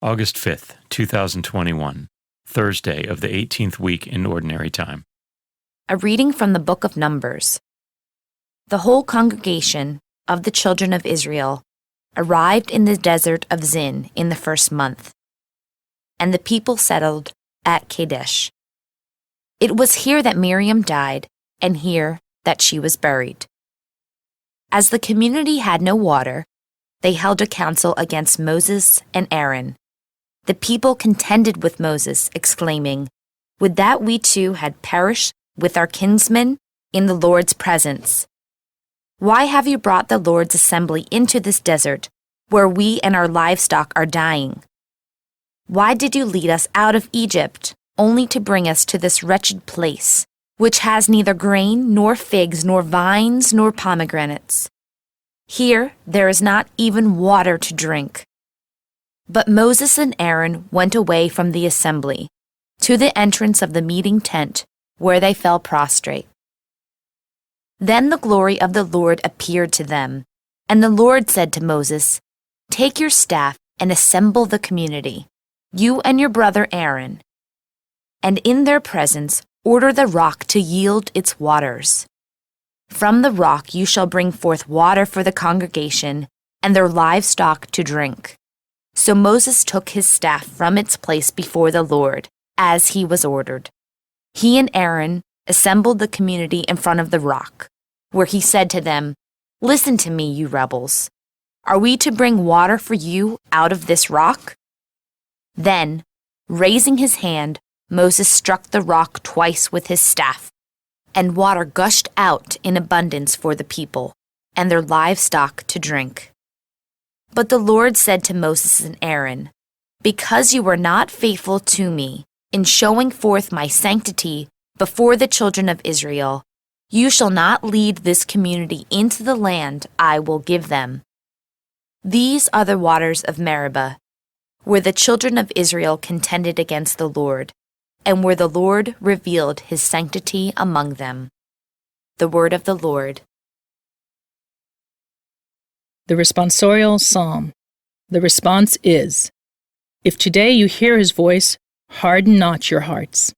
August 5th, 2021, Thursday of the 18th week in Ordinary Time. A reading from the book of Numbers. The whole congregation of the children of Israel arrived in the desert of Zin in the first month, and the people settled at Kadesh. It was here that Miriam died, and here that she was buried. As the community had no water, they held a council against Moses and Aaron. The people contended with Moses, exclaiming, "Would that we too had perished with our kinsmen in the Lord's presence! Why have you brought the Lord's assembly into this desert, where we and our livestock are dying? Why did you lead us out of Egypt, only to bring us to this wretched place, which has neither grain, nor figs, nor vines, nor pomegranates? Here there is not even water to drink." But Moses and Aaron went away from the assembly, to the entrance of the meeting tent, where they fell prostrate. Then the glory of the Lord appeared to them, and the Lord said to Moses, "Take your staff and assemble the community, you and your brother Aaron, and in their presence order the rock to yield its waters. From the rock you shall bring forth water for the congregation and their livestock to drink." So Moses took his staff from its place before the Lord, as he was ordered. He and Aaron assembled the community in front of the rock, where he said to them, "Listen to me, you rebels. Are we to bring water for you out of this rock?" Then, raising his hand, Moses struck the rock twice with his staff, and water gushed out in abundance for the people and their livestock to drink. But the Lord said to Moses and Aaron, "Because you were not faithful to me in showing forth my sanctity before the children of Israel, you shall not lead this community into the land I will give them. These are the waters of Meribah, where the children of Israel contended against the Lord, and where the Lord revealed his sanctity among them." The word of the Lord. The responsorial psalm. The response is, "If today you hear his voice, harden not your hearts."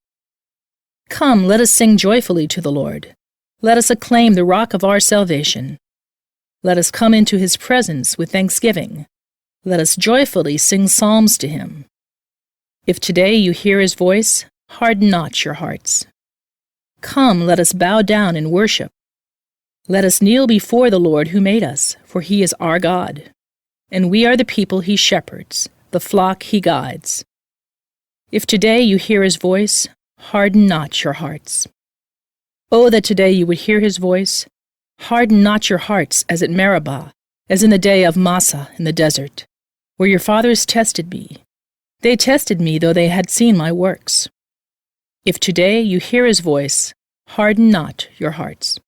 Come, let us sing joyfully to the Lord. Let us acclaim the rock of our salvation. Let us come into his presence with thanksgiving. Let us joyfully sing psalms to him. If today you hear his voice, harden not your hearts. Come, let us bow down and worship. Let us kneel before the Lord who made us, for he is our God, and we are the people he shepherds, the flock he guides. If today you hear his voice, harden not your hearts. Oh, that today you would hear his voice. Harden not your hearts as at Meribah, as in the day of Massah in the desert, where your fathers tested me. They tested me, though they had seen my works. If today you hear his voice, harden not your hearts.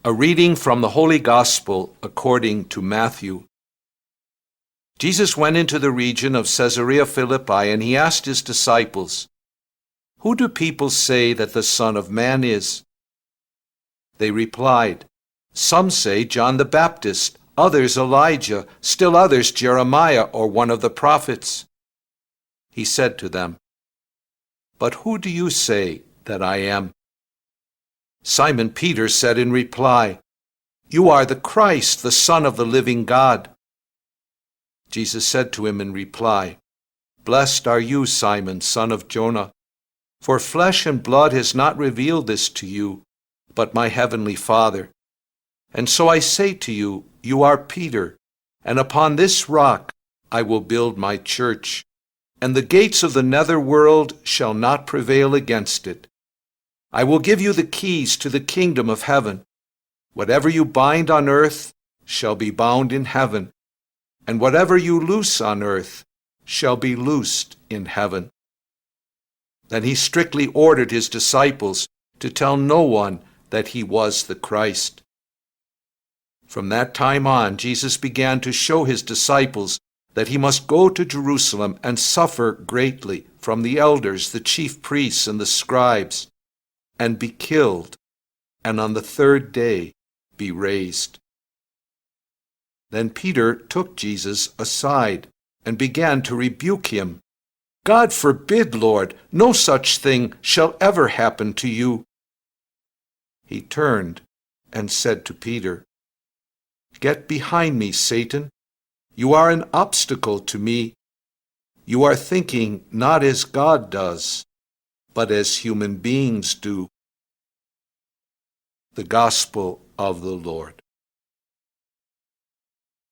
A reading from the Holy Gospel according to Matthew. Jesus went into the region of Caesarea Philippi, and he asked his disciples, "Who do people say that the Son of Man is?" They replied, "Some say John the Baptist, others Elijah, still others Jeremiah or one of the prophets." He said to them, "But who do you say that I am?" Simon Peter said in reply, "You are the Christ, the Son of the living God." Jesus said to him in reply, "Blessed are you, Simon, son of Jonah, for flesh and blood has not revealed this to you, but my heavenly Father. And so I say to you, you are Peter, and upon this rock I will build my church, and the gates of the netherworld shall not prevail against it. I will give you the keys to the kingdom of heaven. Whatever you bind on earth shall be bound in heaven, and whatever you loose on earth shall be loosed in heaven." Then he strictly ordered his disciples to tell no one that he was the Christ. From that time on, Jesus began to show his disciples that he must go to Jerusalem and suffer greatly from the elders, the chief priests, and the scribes, and be killed, and on the third day be raised. Then Peter took Jesus aside and began to rebuke him. "God forbid, Lord, no such thing shall ever happen to you." He turned and said to Peter, "Get behind me, Satan. You are an obstacle to me. You are thinking not as God does, but as human beings do." The Gospel of the Lord.